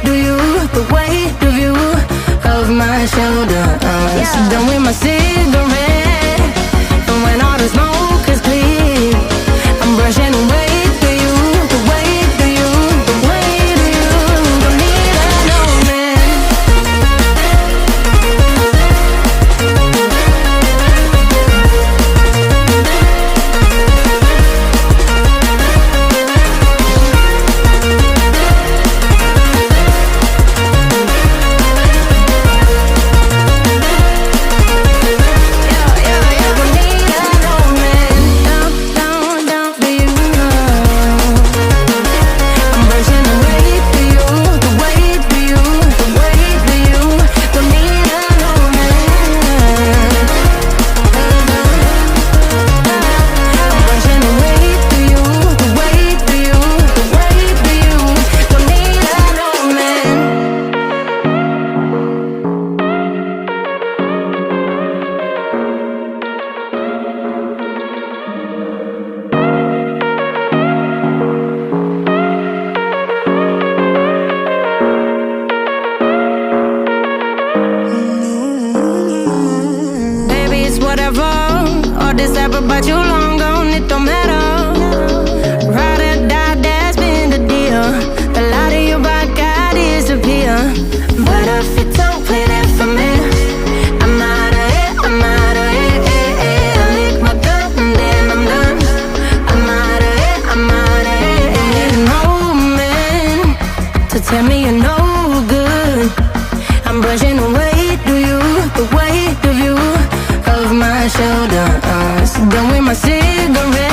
of you, the weight of you, of my shoulders. Done with my cigarette, and when all the smoke is clear, I'm brushing away to you, the weight of you, the weight of you. Don't need another man. Whatever, all this ever, but you long gone, it don't matter. Ride or die, that's been the deal. The light of your back, I disappear. But if you don't play that for me, I'm out of it, I'm out of it. I lick my gun and then I'm done. I'm out of it, I'm out of it. Need an old man to tell me you're no good. I'm brushing away to you, the weight of you, of my shoulders. Done with my cigarette.